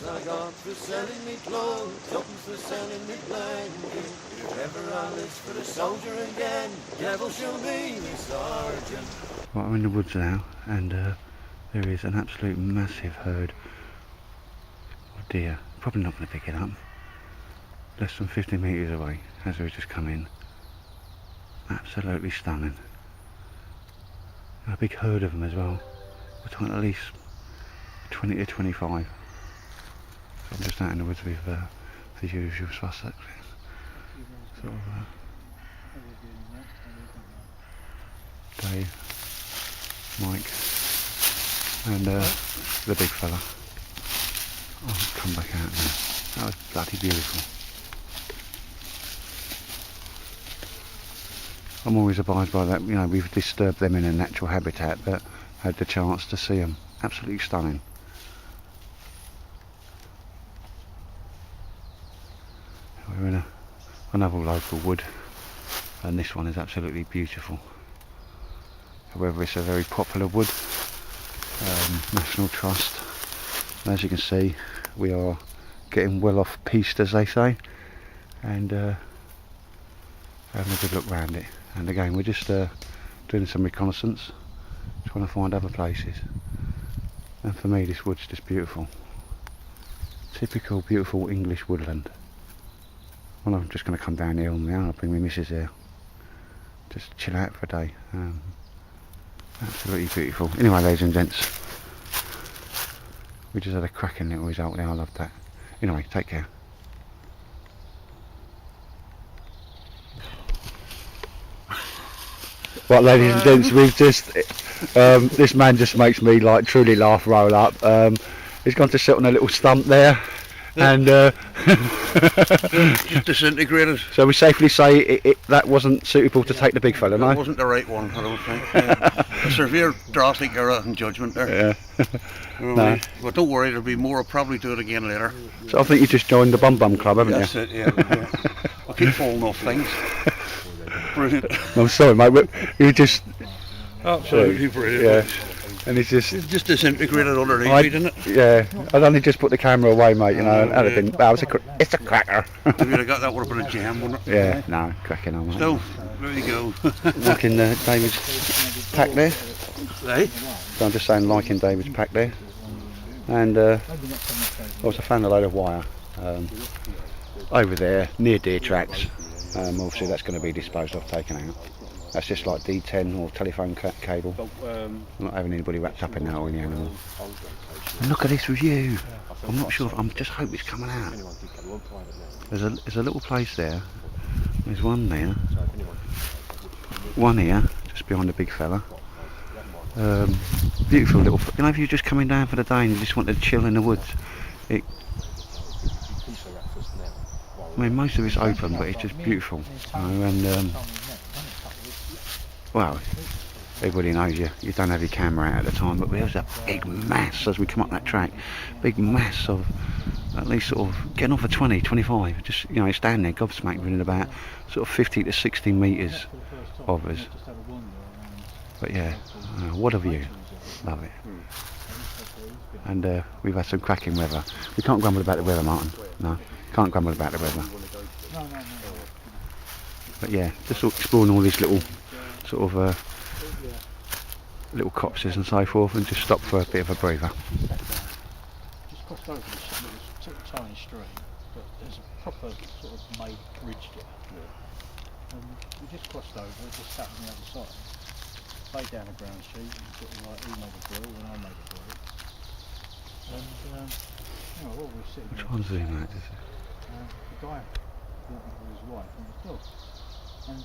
I got for selling me clothes, tuppence for selling me blanket. If ever I live for a soldier again, devil show me sergeant. Right, I'm in the woods now, and there is an absolute massive herd of deer. Probably not going to pick it up. Less than 50 metres away, as we've just come in. Absolutely stunning. A big herd of them as well. We're talking at least 20 to 25. So I'm just out in the woods with the usual suspects. Sort of, Dave, Mike, and the big fella. I'll come back out now. That was bloody beautiful. I'm always abided by that, you know, we've disturbed them in a natural habitat, but had the chance to see them. Absolutely stunning. We're in another local wood, and this one is absolutely beautiful. However, it's a very popular wood, National Trust. And as you can see, we are getting well off piste, as they say, and having a good look round it. And again, we're just doing some reconnaissance, trying to find other places. And for me, this wood's just beautiful. Typical beautiful English woodland. Well, I'm just going to come down here on my own. I'll bring my missus here. Just chill out for a day. Absolutely beautiful. Anyway, ladies and gents, we just had a cracking little result there. I love that. Anyway, take care. Right, ladies and gents, we've just this man just makes me like truly laugh, roll up. He's gone to sit on a little stump there, and just disintegrated. So we safely say that wasn't suitable to take the big fella, no? It wasn't the right one, I don't think. A severe drastic error in judgment there. Yeah. No. But don't worry, there'll be more. I'll probably do it again later. So I think you just joined the Bum Bum Club, haven't That's you? That's it, yeah. I keep falling off things. Brilliant. I'm sorry, mate, but you just... Absolutely brilliant. Yeah. And it's just disintegrated underneath, didn't it? Yeah, I'd only just put the camera away, mate, you know, and that'd have been... Well, it's a cracker. If you'd have got that, would have been a jam, wouldn't it? Yeah, no, cracking on, mate. So, there you go. Liking David's pack there. Hey? So I'm just saying, liking David's pack there. And I also found a load of wire over there, near deer tracks. Obviously that's going to be disposed of, taken out. That's just like D10 or telephone cable. I'm not having anybody wrapped up in that or any animal. And look at this review. I'm not sure, I just hope it's coming out. There's a little place there. There's one there. One here, just behind the big fella. Beautiful little, you know, if you're just coming down for the day and you just want to chill in the woods. I mean, most of it's open, but it's just beautiful, you know, and well, everybody knows you don't have your camera out at the time, but there's a big mass as we come up that track, big mass of at least sort of getting off at 20, 25, just, you know, it's down there gobsmacked within about sort of 50 to 60 metres of us. But yeah, what a view, love it. And we've had some cracking weather. We can't grumble about the weather, Martin, no. Can't grumble about the weather. But yeah, just exploring all these little sort of little copses and so forth, and just stop for a bit of a breather. Just crossed over this tiny stream, but there's a proper sort of made bridge there. And we just crossed over, just sat on the other side, laid down a ground sheet, and sort of like he made a grill and I made a grill. And you know, while we were sitting there, Which one's the that? the guy walking with his wife and his dog, and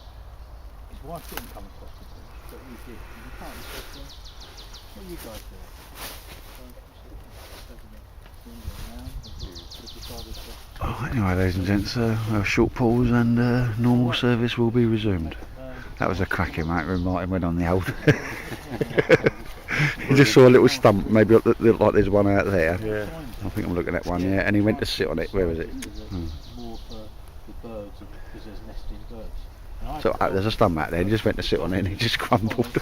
his wife didn't come across the bridge, but we did. And we can't just what are you guys doing? Oh, anyway, ladies and gents, a short pause and normal service will be resumed. That was a cracking, mate, when Martin went on the old. He just saw a little stump, maybe looked like there's one out there. Yeah. I think I'm looking at one, yeah, and he went to sit on it. Where was it? More for the birds, because there's nesting birds. So there's a stump out there, he just went to sit on it and he just crumbled.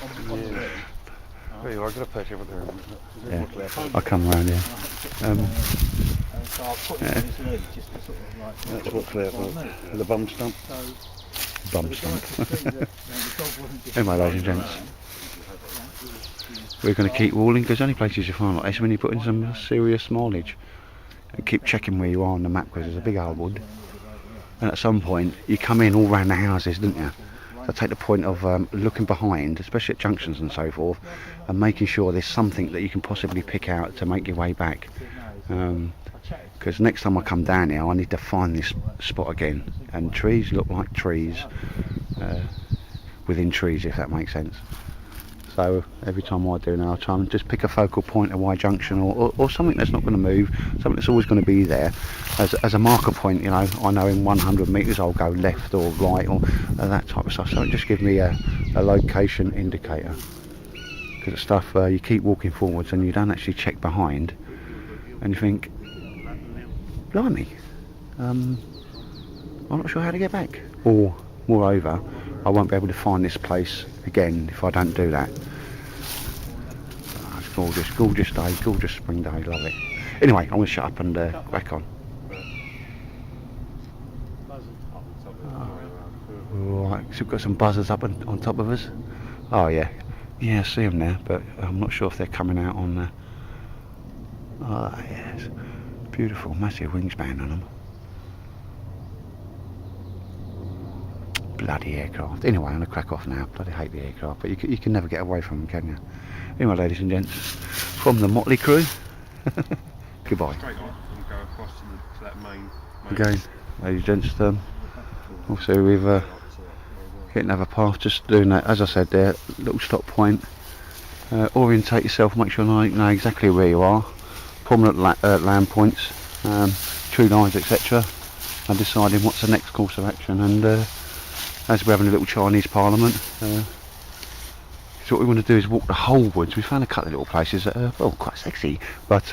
There you are, get a picture over there. Yeah, I'll come round here. So I'll put him on his lead just to sort of like... That's what clear for the bum stump. So, Bum the guy stump. could see that, the dog wasn't just Anyway, ladies and gents, we're going to keep walling because the only places you find like this when you put in some serious mileage. And keep checking where you are on the map because there's a big old wood. And at some point, you come in all round the houses, don't you? So take the point of looking behind, especially at junctions and so forth, and making sure there's something that you can possibly pick out to make your way back. Because next time I come down here, I need to find this spot again. And trees look like trees within trees, if that makes sense. So every time I do now, I try and just pick a focal point, a Y junction, or something that's not going to move, something that's always going to be there as a marker point. You know, I know in 100 metres I'll go left or right or that type of stuff. So it just gives me a location indicator. Because it's stuff you keep walking forwards and you don't actually check behind, and you think, blimey, I'm not sure how to get back. Or moreover, I won't be able to find this place again if I don't do that. Oh, it's gorgeous, gorgeous day, gorgeous spring day, love it. Anyway, I'm going to shut up and crack on. Right, so we've got some buzzers up on top of us. Oh yeah, yeah, I see them now, but I'm not sure if they're coming out on the... Oh yes, beautiful, massive wingspan on them. Bloody aircraft. Anyway, I'm going to crack off now. Bloody hate the aircraft, but you can never get away from them, can you? Anyway, ladies and gents, from the Motley crew, goodbye. Straight on and go across to that main Again, ladies and gents, also we've hit another path, just doing that, as I said there, little stop point. Orientate yourself, make sure you know exactly where you are. Prominent land points, tree lines, etc. And deciding what's the next course of action. And as we're having a little Chinese parliament, so what we want to do is walk the whole woods. We found a couple of little places that are, well, quite sexy, but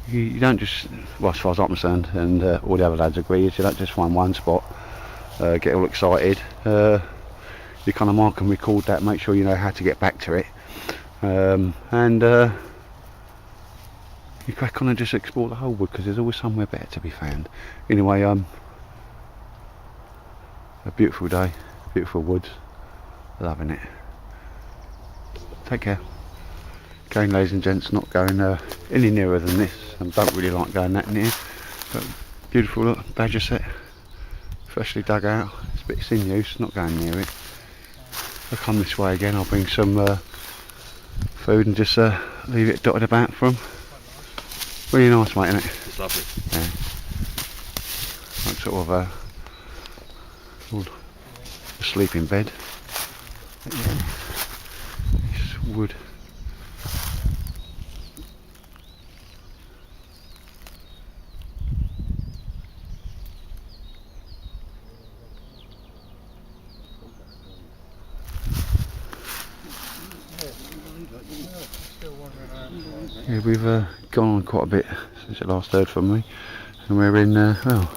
you don't just, well, as far as I'm concerned, and all the other lads agree, is you don't just find one spot, get all excited, you kind of mark and record that, make sure you know how to get back to it, and you crack on and just explore the whole wood, because there's always somewhere better to be found. Anyway, a beautiful day, beautiful woods, loving it. Take care. Again, ladies and gents, not going any nearer than this, and don't really like going that near, but beautiful look, badger set, freshly dug out, it's in use, not going near it. I'll come this way again, I'll bring some food and just leave it dotted about for them. Really nice, mate, isn't it? It's lovely. Yeah. Like sort of a sleeping bed. But yeah. It's wood. Yeah, we've gone on quite a bit since you last heard from me, and we're in, well,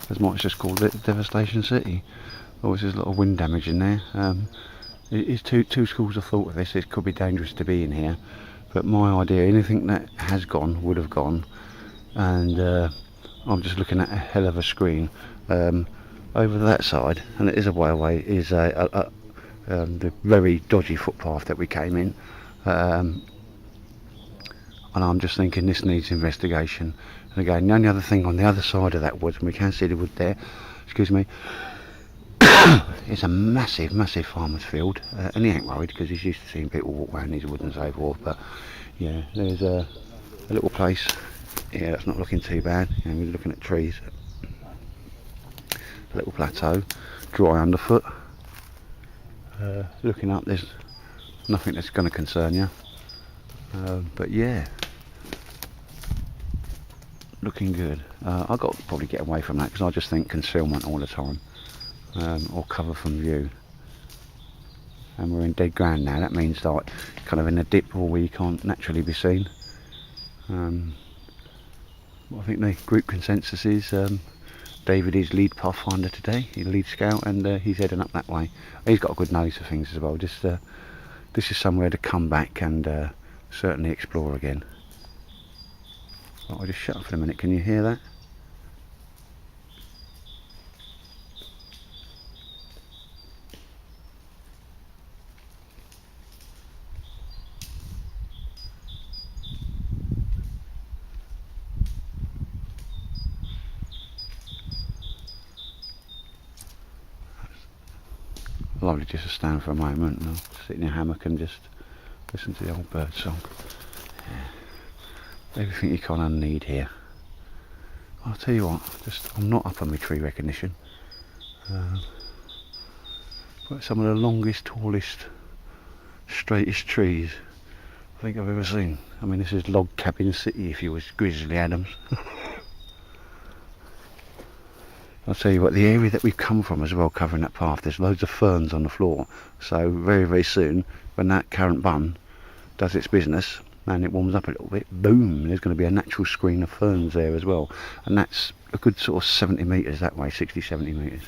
as Mike's just called it, Devastation City. Always there's a lot of wind damage in there. It is two schools of thought with this. It could be dangerous to be in here, but my idea, anything that has gone would have gone, and I'm just looking at a hell of a screen. Over that side, and it is a way away, is the very dodgy footpath that we came in. And I'm just thinking this needs investigation. And again, the only other thing on the other side of that woods, and we can see the wood there, excuse me, it's a massive, massive farmer's field, and he ain't worried because he's used to seeing people walk around these woods and so forth. But yeah, there's a little place here that's not looking too bad. You know, we're looking at trees, a little plateau, dry underfoot. Looking up, there's nothing that's going to concern you. But yeah, looking good. I've got to probably get away from that because I just think concealment all the time, or cover from view. And we're in dead ground now. That means like kind of in a dip or where you can't naturally be seen. I think the group consensus is David is lead pathfinder today. He's lead scout, and he's heading up that way. He's got a good nose for things as well. Just this is somewhere to come back and certainly explore again. I'll just shut up for a minute, can you hear that? Lovely just to stand for a moment and I'll sit in your hammock and just listen to the old bird song. Yeah. Everything you kind of need here. I'll tell you what, I'm not up on my tree recognition, but some of the longest, tallest, straightest trees I think I've ever seen. I mean, this is Log Cabin City if you was Grizzly Adams. I'll tell you what, the area that we've come from as well, covering that path, there's loads of ferns on the floor, so very, very soon when that current bun does its business and it warms up a little bit, boom, there's going to be a natural screen of ferns there as well, and that's a good sort of 70 metres that way, 60-70 metres.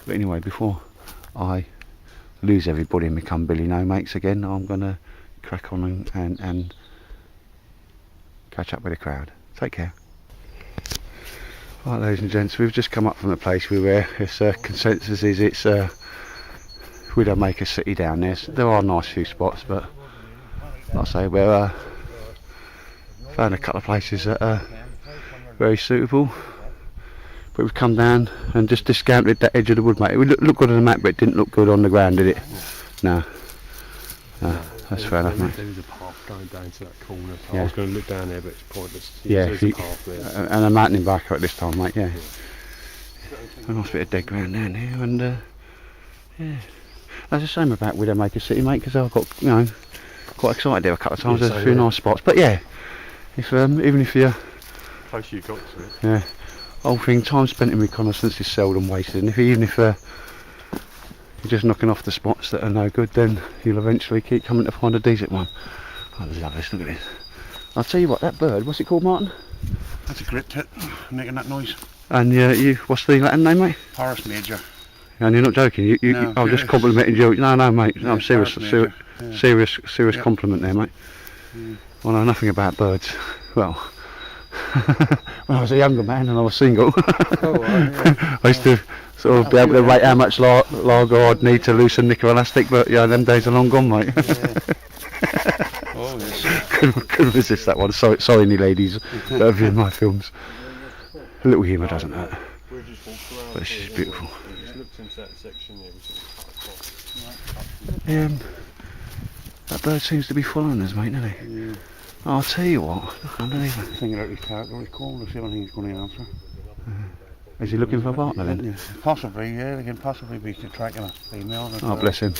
But anyway, before I lose everybody and become Billy No Mates again, I'm going to crack on and catch up with the crowd. Take care. Right, ladies and gents, we've just come up from the place we were. It's consensus is it's Widowmaker City down there. So there are a nice few spots, but like I say, we're found a couple of places that are very suitable. But we've come down and just discounted that edge of the wood, mate. It would look good on the map, but it didn't look good on the ground, did it? No. No, that's fair enough, mate. There was a path going down to that corner. Yeah. I was going to look down there, but it's pointless. Yeah, There's a path there. and a mountain embarker at this time, mate. Yeah. A nice bit of dead ground down here, and yeah, that's a shame about Widowmaker City, mate, because I got quite excited there a couple of times. Yeah, There's a few nice spots, but yeah, if even if you Close you got to it. yeah, whole thing, time spent in reconnaissance is seldom wasted, and even if you're just knocking off the spots that are no good, then you'll eventually keep coming to find a decent one. Oh, lovely, look at this. I'll tell you what, that bird, what's it called, Martin? That's a great tit, making that noise. And you, what's the Latin name, mate? Paris Major. And you're not joking, No. I'm just complimenting you. No, mate, no, I'm serious, Paris Major. Yeah. serious Yeah. compliment there, mate. I know nothing about birds. Well, when I was a younger man and I was single, I used to sort of be able to rate how much lager I'd need to loosen nickel elastic, but yeah, them days are long gone, mate. Oh, yes. couldn't resist that one. Sorry, any ladies that have viewed my films. A little humour doesn't hurt, We just walked around. but she's beautiful. We just looked into that section there, which is quite far. That bird seems to be following us, mate, doesn't he? Yeah. I'll tell you what, look underneath it. Thinking about his character, his call, to see what he's going to answer. Is he looking for a partner then? Yeah. Possibly, yeah, they can possibly be tracking a female. Oh, bless him.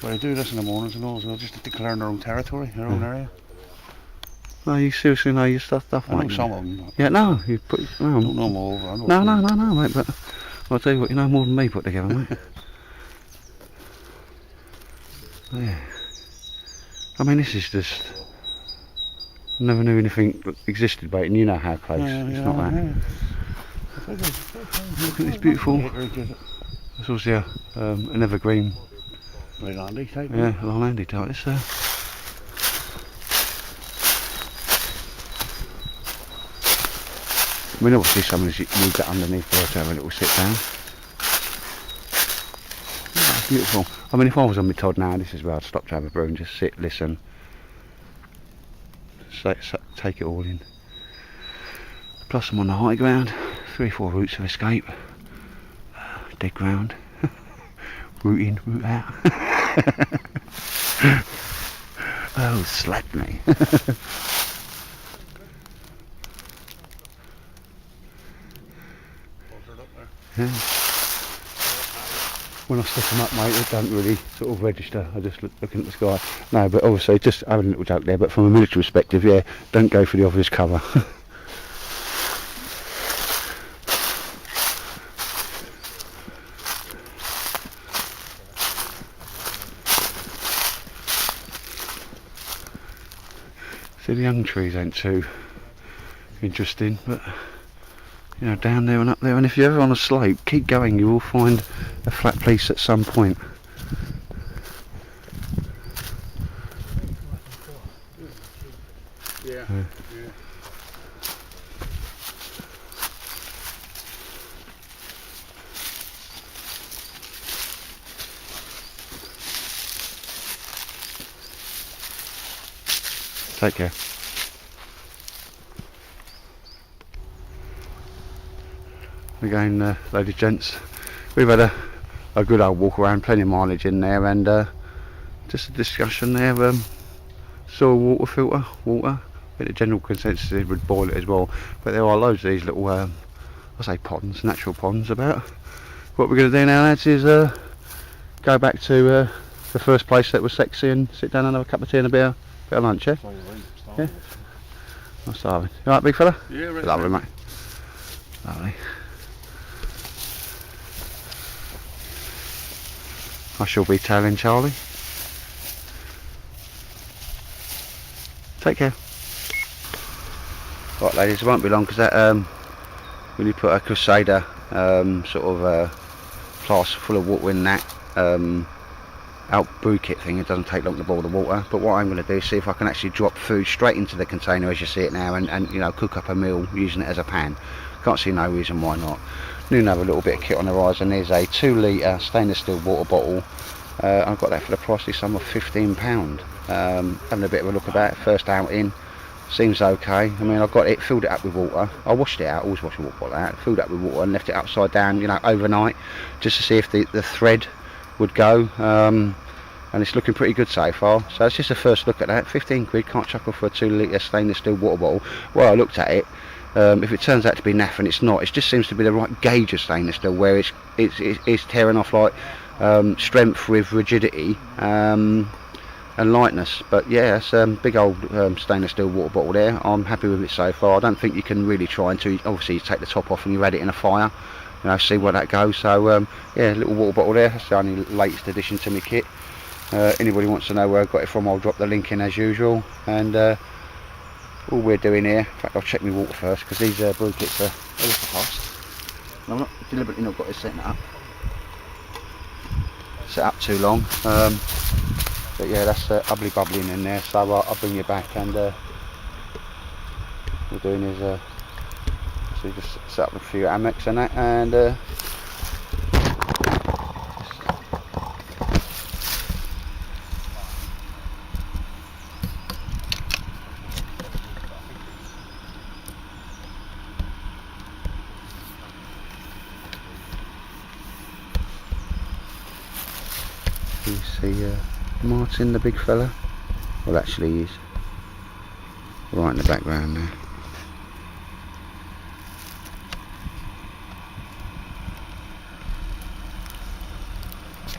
Well, they do this in the mornings and all, so just declaring their own territory, their own area. No, you seriously know your stuff, I know mate. some of them. Yeah, no, you put. I don't know them all over. I know No, mate, but I'll tell you what, you know more than me put together, mate. Yeah. I mean, this is just. Never knew anything existed, mate, and you know how close. It's not that. Look at this beautiful. It's also an evergreen. Very handy type. Yeah, a long handy type. It's I mean, obviously someone needs that underneath there to have a little sit down. Yeah, beautiful. I mean, if I was on my Todd now, this is where I'd stop to have a brew and just sit, listen, take it all in. Plus I'm on the high ground, 3-4 routes of escape. Dead ground. Route in, route out. Oh, slap me. Yeah. When I stick them up, mate, they don't really sort of register. I just looking at the sky. No, but obviously, just having a little joke there, but from a military perspective, yeah, don't go for the obvious cover. See, the young trees ain't too interesting, but you know, down there and up there, and if you're ever on a slope, keep going, you will find a flat piece at some point. Yeah. Take care. Again, ladies and gents, we've had a good old walk around, plenty of mileage in there, and just a discussion there. Saw a water filter, water. I think the general consensus is would boil it as well, but there are loads of these little, I say ponds, natural ponds about. What we're going to do now, lads, is go back to the first place that was sexy and sit down and have a cup of tea and a bit of lunch, yeah? Yeah. I'm starving. You alright, big fella? Yeah, right. Lovely, mate. Lovely. I shall be tailing Charlie. Take care. Right, ladies, it won't be long because that when you put a Crusader sort of flask full of water in that out brew kit thing, it doesn't take long to boil the water. But what I'm going to do is see if I can actually drop food straight into the container as you see it now, and you know, cook up a meal using it as a pan. Can't see no reason why not. New have a little bit of kit on the rise, and there's a 2 litre stainless steel water bottle. I've got that for the pricey sum of £15. Having a bit of a look about it, first outing, seems okay. I mean, I got it, filled it up with water. I washed it out, always wash a water bottle out, filled it up with water and left it upside down, you know, overnight, just to see if the thread would go. And it's looking pretty good so far. So it's just a first look at that. 15 quid, can't chuckle for a 2 litre stainless steel water bottle. Well, I looked at it. If it turns out to be naff, and it's not, it just seems to be the right gauge of stainless steel, where it's tearing off like strength with rigidity and lightness. But yeah, it's big old stainless steel water bottle there. I'm happy with it so far. I don't think you can really try until obviously you take the top off and you add it in a fire, you know, see where that goes. So yeah, little water bottle there. That's the only latest addition to my kit. Anybody wants to know where I got it from, I'll drop the link in as usual. And all we're doing here, in fact I'll check my water first, because these brew kits are a little fast. I'm not deliberately not got this set up too long. But yeah, that's ubbly bubbling in there, so I'll bring you back, and what we're doing is so just set up a few hammocks and that, and you see Martin, the big fella. Well, actually he's right in the background there.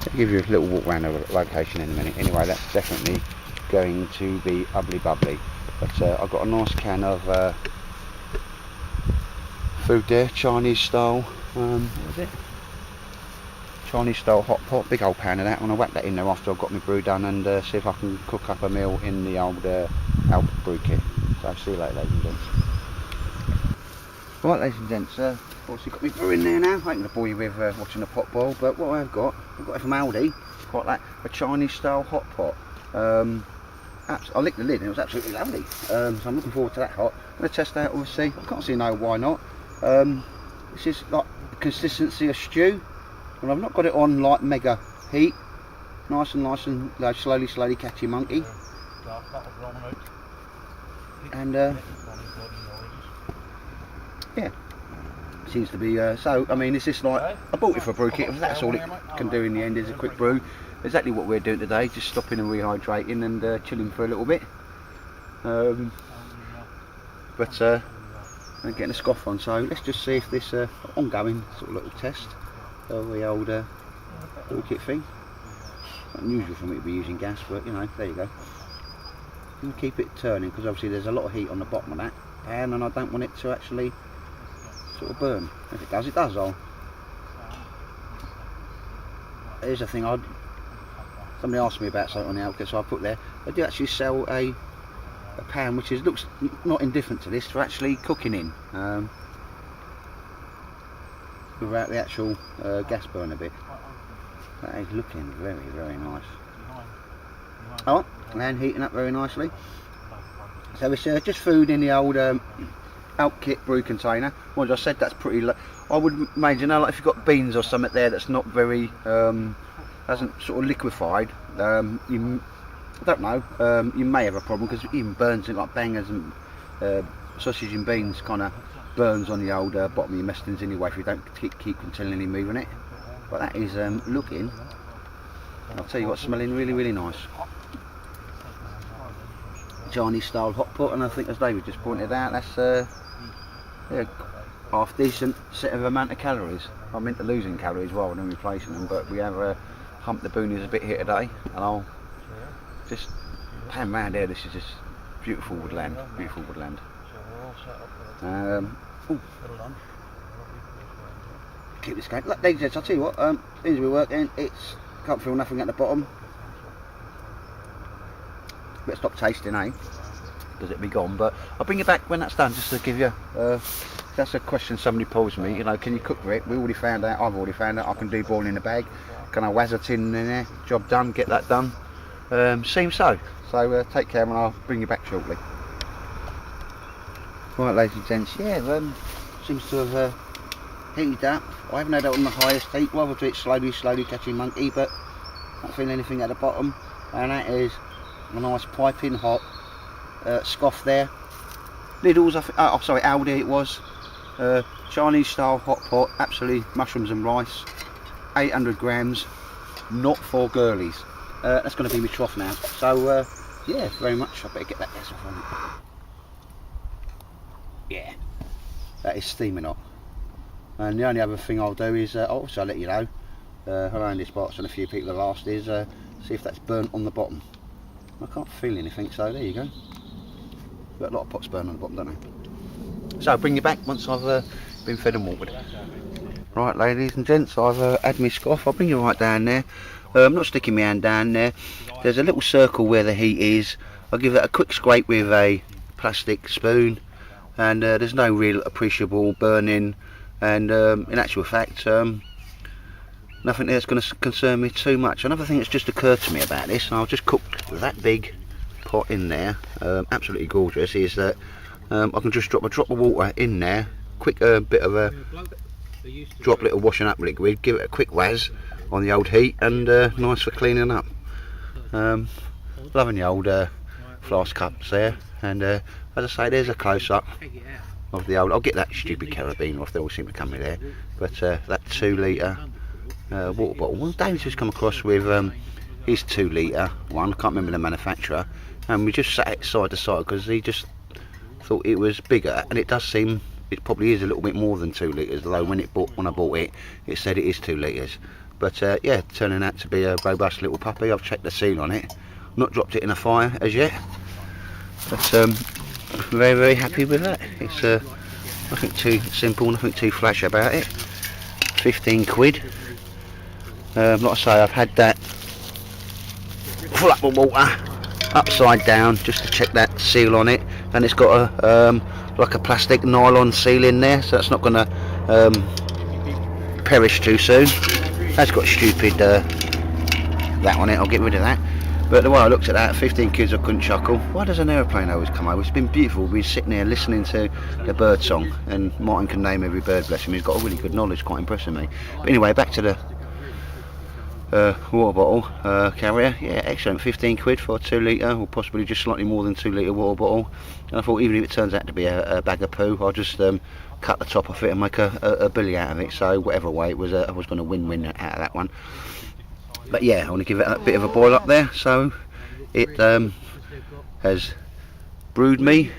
I'll give you a little walk around the location in a minute. Anyway, that's definitely going to be ubbly bubbly. But I've got a nice can of food there, Chinese style. What was it? Chinese style hot pot, big old pan of that. I'm going to whack that in there after I've got my brew done, and see if I can cook up a meal in the old brew kit. So see you later, ladies and gents. Right, ladies and gents, obviously got my brew in there now. I ain't going to bore you with watching the pot boil, but what I've got it from Aldi, quite like a Chinese style hot pot. I licked the lid and it was absolutely lovely. So I'm looking forward to that hot. I'm going to test that, obviously. I can't see no why not. This is like the consistency of stew. And I've not got it on like mega heat. Nice and slowly catchy monkey. And yeah, seems to be so. I mean, it's just like I bought it for a brew kit. That's all it can do in the end is a quick brew. Exactly what we're doing today, just stopping and rehydrating and chilling for a little bit. But I'm getting a scoff on, so let's just see if this ongoing sort of little test of the old brew kit thing. Unusual for me to be using gas, but you know, there you go. And keep it turning, because obviously there's a lot of heat on the bottom of that pan, and I don't want it to actually sort of burn. If it does, it does. Here's the thing, somebody asked me about something on the outskirts, so I put there, they do actually sell a pan which looks not indifferent to this, for actually cooking in, without the actual gas burner bit. That is looking very nice. Oh, and heating up very nicely. So it's just food in the old out kit brew container. Well, as I said, that's pretty low. I would imagine, you know, like if you've got beans or something there that's not very, hasn't sort of liquefied, you, I don't know, you may have a problem, because even burns, like bangers and sausage and beans kind of burns on the old bottom of your mess tins anyway if you don't keep continually moving it. But that is looking, I'll tell you what, smelling really, really nice. Chinese style hot pot, and I think, as David just pointed out, that's yeah, half decent set of amount of calories. I'm into losing calories rather than replacing them, but we have humped the boonies a bit here today, and I'll just pan round there. This is just beautiful woodland, beautiful woodland. Keep this going. Look, ladies and gents, I'll tell you what, things we're working, it's can't feel nothing at the bottom. Better stop tasting, eh? Because it'll be gone. But I'll bring it back when that's done, just to give you. That's a question somebody posed me. You know, can you cook for it? We already found out. I've already found out. I can do boil in a bag. Can I wazz it in there? Job done. Get that done. Seems so. So take care, and I'll bring you back shortly. Right, ladies and gents. Yeah, seems to have heated up. I haven't had it on the highest heat. Rather do it slowly, catching monkey, but not feeling anything at the bottom. And that is a nice piping hot scoff there. Lidl's, oh sorry, Aldi it was. Chinese style hot pot, absolutely mushrooms and rice. 800 grams, not for girlies. That's going to be my trough now. So yeah, very much. I better get that gas off on it. Yeah, that is steaming hot. And the only other thing I'll do is, also I'll let you know, around this box, and a few people have asked, is see if that's burnt on the bottom. I can't feel anything, so there you go. Got a lot of pots burn on the bottom, don't they? So I'll bring you back once I've been fed and watered. Right, ladies and gents, I've had my scoff. I'll bring you right down there. I'm not sticking my hand down there. There's a little circle where the heat is. I'll give it a quick scrape with a plastic spoon, and there's no real appreciable burning. And in actual fact, nothing that's going to concern me too much. Another thing that's just occurred to me about this, and I'll just cook that big pot in there, absolutely gorgeous, is that I can just drop a drop of water in there, quick bit of a droplet of washing up liquid, give it a quick wazz on the old heat, and nice for cleaning up. Loving the old flask cups there, and as I say, there's a close-up of the old, I'll get that stupid carabiner off, they all seem to come in there, but that 2 litre water bottle. Well, David's just come across with his 2 litre one, I can't remember the manufacturer, and we just sat it side to side because he just thought it was bigger, and it does seem, it probably is a little bit more than 2 litres, although when I bought it, it said it is 2 litres. But yeah, turning out to be a robust little puppy. I've checked the seal on it, not dropped it in a fire as yet, but very, very happy with that. It's nothing too simple, nothing too flash about it. 15 quid. Like I say, I've had that full up of water, upside down, just to check that seal on it, and it's got a like a plastic nylon seal in there, so it's not going to perish too soon. That's got stupid that on it, I'll get rid of that. But the way I looked at that, 15 kids, I couldn't chuckle. Why does an aeroplane always come over? It's been beautiful. We've been sitting there listening to the bird song, and Martin can name every bird, bless him. He's got a really good knowledge, quite impressing me. But anyway, back to the water bottle carrier. Yeah, excellent. 15 quid for a 2 litre, or possibly just slightly more than 2 litre water bottle. And I thought, even if it turns out to be a bag of poo, I'll just cut the top off it and make a billy out of it. So whatever way it was, I was going to win-win out of that one. But yeah, I want to give it a bit of a boil up there. So it has brewed me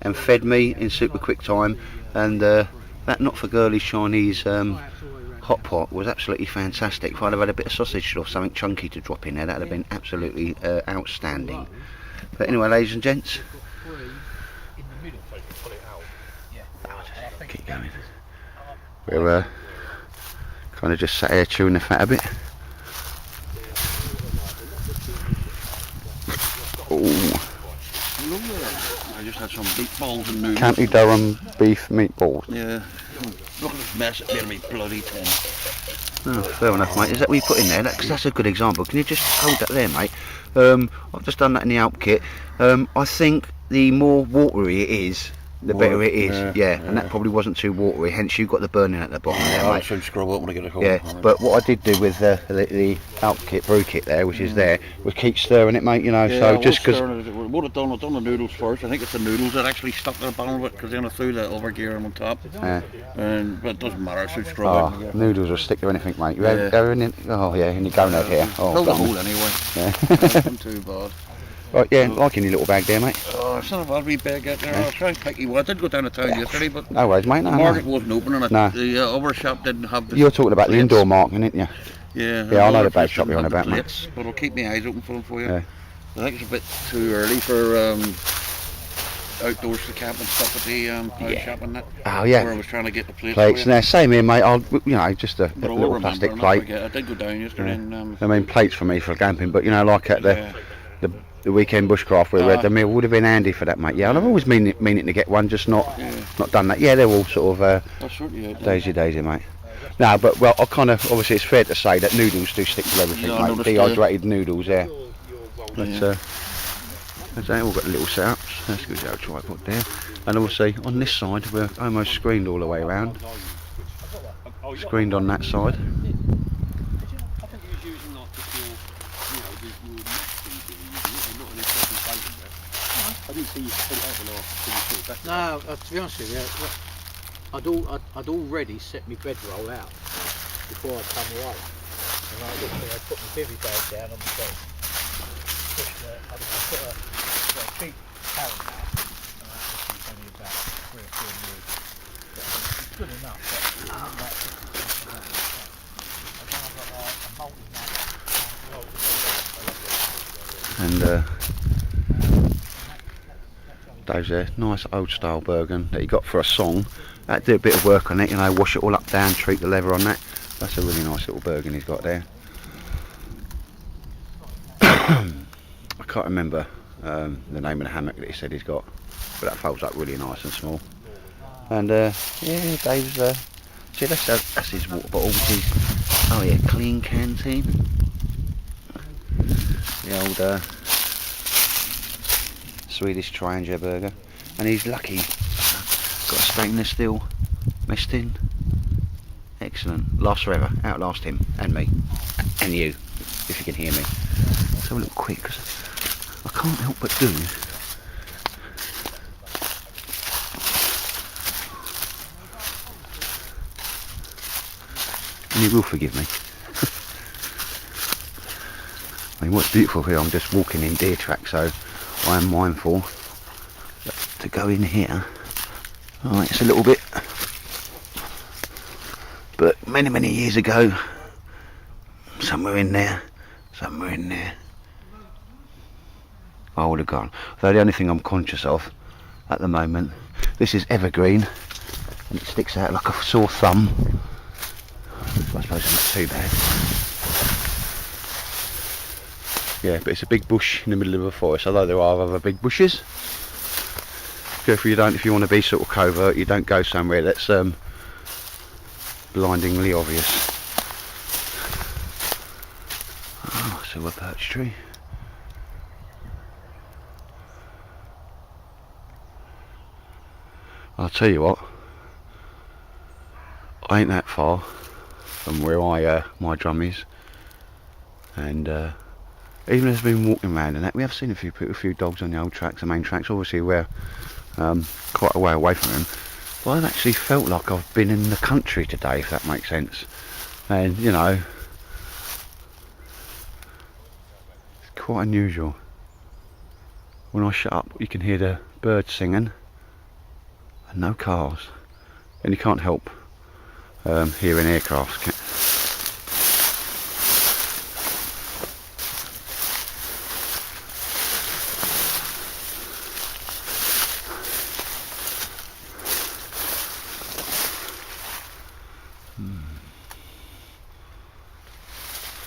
and fed me in super quick time, and that not for girly Chinese hot pot was absolutely fantastic. If I'd have had a bit of sausage or something chunky to drop in there, that would have been absolutely outstanding. But anyway, ladies and gents, keep going. We're kind of just sat here chewing the fat a bit. Ooh. I just had some meatballs and noodles. County Durham beef meatballs. Yeah. Look at this mess, it's me bloody tin. Oh, fair enough, mate. Is that what you put in there? Because that's a good example. Can you just hold that there, mate? I've just done that in the Alp kit. I think the more watery it is, the better it is. Yeah, Yeah, and that probably wasn't too watery, hence you got the burning at the bottom there, I'll mate. soon scrub up when I get it home. Yeah, but what I did do with the out kit, brew kit there, which is there, was keep stirring it, mate, you know, Yeah, so just because... What I've done the noodles first. I think it's the noodles that actually stuck to the bottom of it, because then I threw the other gear on top. Yeah. But it doesn't matter, I soon scrub it. Noodles will stick to anything, mate. You Yeah. ever in it? Oh, yeah, and you go out here. Oh, Fill the blimey. hole anyway. Yeah. Nothing too bad. Right, yeah, like in your little bag there, mate. Oh, it's not a bad wee bag out there. I'll try and pick you one. I did go down to town yesterday, but No worries, mate, the no, market no. wasn't open and No. the other shop didn't have the You're talking about the plates. indoor market, aren't you? Yeah, Yeah, I know other the bag place shop didn't you're on have the about, mate. plates, but I'll keep my eyes open for them for you. Yeah. I think it's a bit too early for outdoors to camp and stuff at the pound shop and that. Oh, yeah. Where I was trying to get the plates. Plates, for you. now, same here, mate. I'll, you know, just a But I will little remember plastic and not plate. forget. I did go down yesterday and I mean, plates for me for camping, but, you know, like at yeah. the weekend bushcraft where we had the meal would have been handy for that, mate. Yeah, and I've always meaning to get one, just not done that. Yeah, they're all sort of That's certainly it. daisy, mate. No, but well, I kind of obviously it's fair to say that noodles do stick to everything, Yeah, I mate. noticed, Dehydrated noodles, yeah. But Yeah. they've all got little setups. That's good. I'll try put there. And obviously on this side we're almost screened all the way around. Screened on that side. I think he was using like just your nesting gear, and not an expression bacon there. I didn't see you put it out the last thing you put back. No, to be honest with you, I'd already set my bedroll out before I'd come away. And I put my bivvy bag down on the bed. I put a cheap carry mat, and that was only about 3 or 4 years. It's good enough, but it's not that different. And then I've got a multi-mat. And Dave's there, nice old style Bergen that he got for a song. That did a bit of work on it, you know, wash it all up down, treat the leather on that. That's a really nice little Bergen he's got there. I can't remember the name of the hammock that he said he's got, but that folds up really nice and small. And yeah, Dave's see that's his water bottle, which is clean canteen. The old Swedish Triangle burger, and he's lucky. Got a stainless steel mess tin. Excellent. Lasts forever. Outlast him and me and you, if you can hear me. Let's have a look quick, because I can't help but do. And you will forgive me. I mean, what's beautiful here, I'm just walking in deer track, so I am mindful to go in here. Alright, it's a little bit, but many years ago, somewhere in there, I would have gone. Though the only thing I'm conscious of at the moment, this is evergreen, and it sticks out like a sore thumb. I suppose it's not too bad. Yeah, but it's a big bush in the middle of a forest, although there are other big bushes. Careful if you want to be sort of covert, you don't go somewhere that's blindingly obvious. Oh, silver birch tree. I'll tell you what, I ain't that far from where my drum is, and even as I've been walking around and that, we have seen a few dogs on the old tracks, the main tracks. Obviously we're quite a way away from them, but I've actually felt like I've been in the country today, if that makes sense. And you know, it's quite unusual. When I shut up, you can hear the birds singing and no cars, and you can't help hearing aircraft.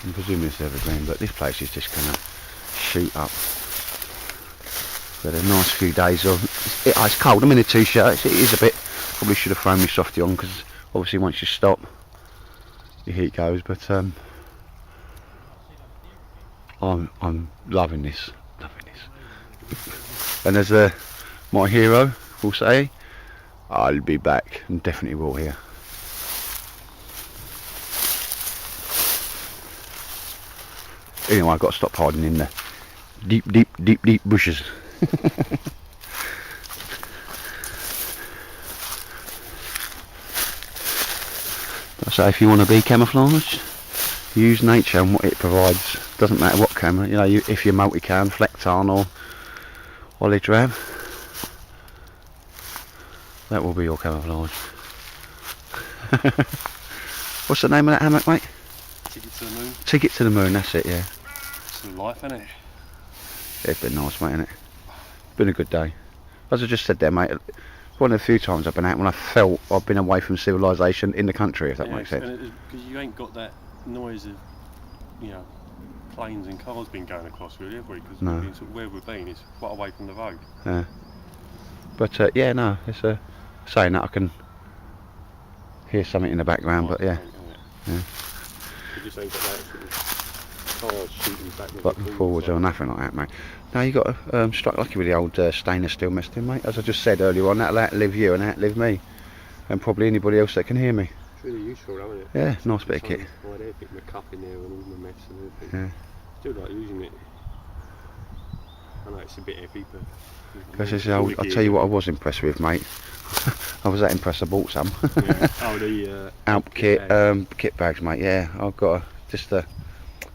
I'm presuming it's evergreen, but this place is just going to shoot up. We've had a nice few days of it's cold. I'm in a t-shirt. It is a bit. Probably should have thrown my softie on, because obviously once you stop, your heat goes. But I'm loving this. And there's my hero will say, I'll be back, and definitely will here. Anyway, I've got to stop hiding in the deep bushes. So if you want to be camouflaged, use nature and what it provides. Doesn't matter what camera, you know, if you're multicam, Flecton or Olidram, that will be your camouflage. What's the name of that hammock, mate? Ticket to the moon. Ticket to the moon, that's it, yeah. It's the life, isn't it? It's been nice, mate, hasn't it? Been a good day. As I just said there, mate, one of the few times I've been out when I felt I've been away from civilization in the country, if that makes sense. Because you ain't got that noise of, you know, planes and cars been going across, really, have we? Because No. sort of where we've been is quite away from the road. Yeah. But yeah, no, it's saying that I can hear something in the background, but yeah. Yeah. You just ain't got that sort of cars shooting backwards Back and forwards or nothing like that, mate. No, you got to strike lucky with the old stainless steel mesting, mate. As I just said earlier on, that'll outlive you and outlive me, and probably anybody else that can hear me. It's really useful, isn't it? Yeah, nice bit of kit. Why they're putting the cup in there and all the mess and everything. Yeah. Still like using it. I know it's a bit heavy, but. Because this is old. I'll tell you what I was impressed with, mate. I was that impressed I bought some. Yeah. Oh, the Alp kit, kit bags, mate. Yeah, I've got just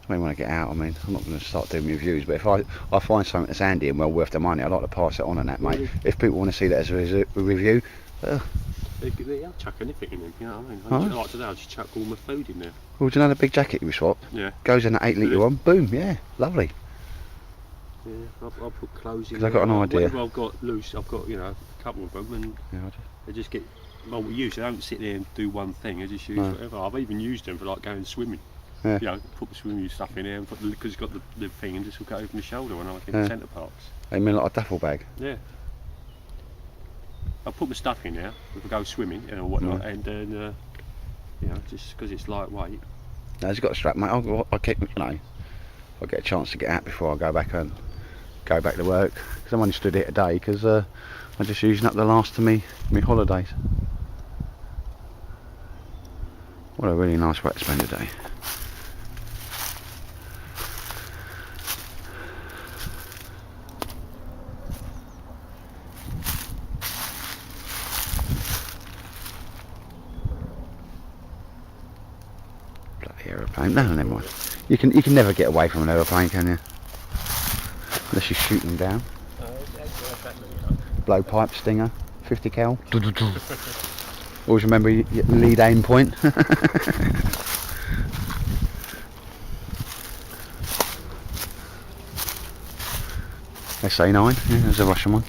I mean, when I get out, I mean, I'm not going to start doing reviews, but if I find something that's handy and well worth the money, I like to pass it on and that, mate. Really? If people want to see that as a review, I'll chuck anything in them, you know what I mean? Like today, I just chuck all my food in there. well, do you know the big jacket we swapped? Yeah. Goes in that 8 litre Really? one, boom, yeah, lovely. Yeah, I'll put clothes in 'Cause I've got an idea. Whatever I've got loose, I've got, you know, a couple of them, and Yeah, they just get multi-use. They don't sit there and do one thing, they just use No. whatever. I've even used them for like going swimming. Yeah. You know, put the swimming stuff in there, and because it's got the thing, and just hook it over my shoulder when I'm in Yeah. the centre parks. I mean, like a duffel bag. Yeah. I'll put my stuff in there if I go swimming or whatnot, and then, you know, just because it's lightweight. No, it's got a strap, mate. I'll keep, you know, I'll get a chance to get out before I go back to work. Because I'm only stood here today because I'm just using up the last of me holidays. What a really nice way to spend a day. Bloody aeroplane. No, never mind. You can never get away from an aeroplane, can you? Unless you shoot them down. Blowpipe, stinger, 50 cal. Always remember your lead aim point. SA9, yeah, there's a Russian one.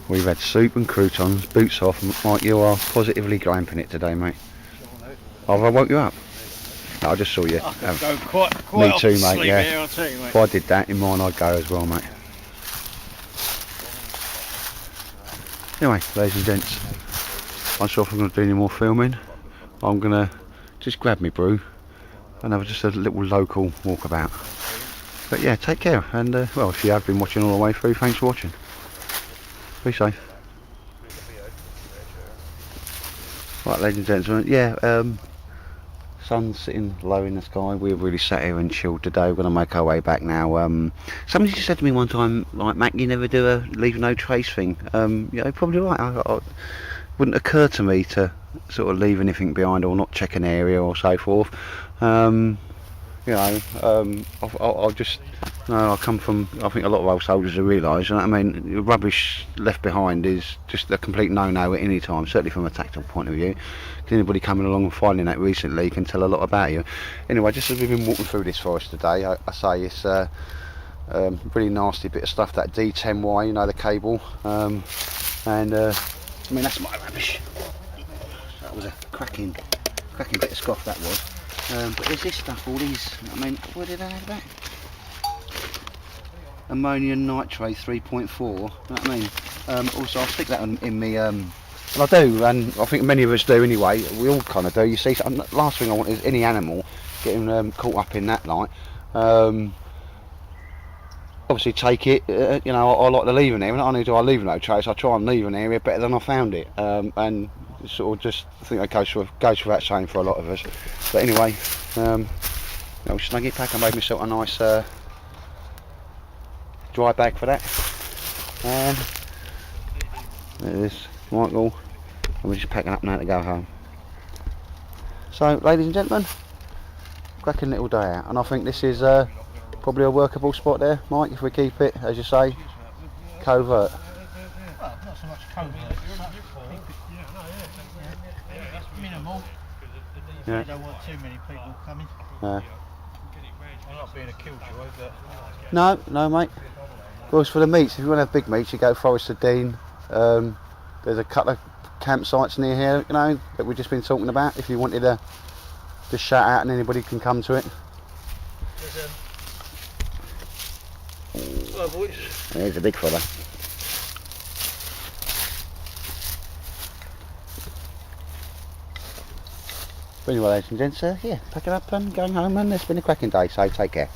We've had soup and croutons, boots off, Mike, you are positively glamping it today, mate. Have I woke you up? No, I just saw you. Go quite Me off too, to mate, sleep yeah. here, I'll tell you, mate. If I did that, in mine I'd go as well, mate. Anyway, ladies and gents, I'm sure if I'm going to do any more filming, I'm going to just grab me brew and have just a little local walkabout. But yeah, take care, and well, if you have been watching all the way through, thanks for watching. Be safe. Right, ladies and gentlemen, yeah, sun's sitting low in the sky. We've really sat here and chilled today. We're going to make our way back now. Somebody just said to me one time, like, Mac, you never do a leave no trace thing. Yeah, probably right. It wouldn't occur to me to sort of leave anything behind or not check an area or so forth. You know, I'll just, you know, I come from, I think a lot of old soldiers have realised, you know what I mean, rubbish left behind is just a complete no-no at any time, certainly from a tactical point of view. Anybody coming along and finding that recently can tell a lot about you. Anyway, just as we've been walking through this forest today, I say it's really nasty bit of stuff, that D10Y, you know, the cable, and I mean, that's my rubbish. That was a cracking bit of scoff, that was. But there's this stuff, all these, I mean, where did I have that? Ammonium nitrate 3.4, you know what I mean? Also, I'll stick that in me, and I do, and I think many of us do anyway, we all kind of do. You see, last thing I want is any animal getting caught up in that, like. obviously take it. You know, I like to leave an area. Not only do I leave no trace, I try and leave an area better than I found it. And sort of just I think that goes without saying for a lot of us. But anyway, little snuggie pack. I made myself a nice dry bag for that. And there it is, Michael. And we're just packing up now to go home. So, ladies and gentlemen, cracking little day out, and I think this is probably a workable spot there, Mike, if we keep it, as you say, covert. Well, not so much covert, minimal. Yeah. You don't want too many people coming. Yeah. I'm not being a killjoy, but... No, mate. Of course, for the meats, if you want to have big meats, you go Forest of Dean. There's a couple of campsites near here, you know, that we've just been talking about. If you wanted to just shout out and anybody can come to it. Hello, boys. There's a big fella. But anyway, ladies and gents, yeah, packing up and going home, and it's been a cracking day, so take care.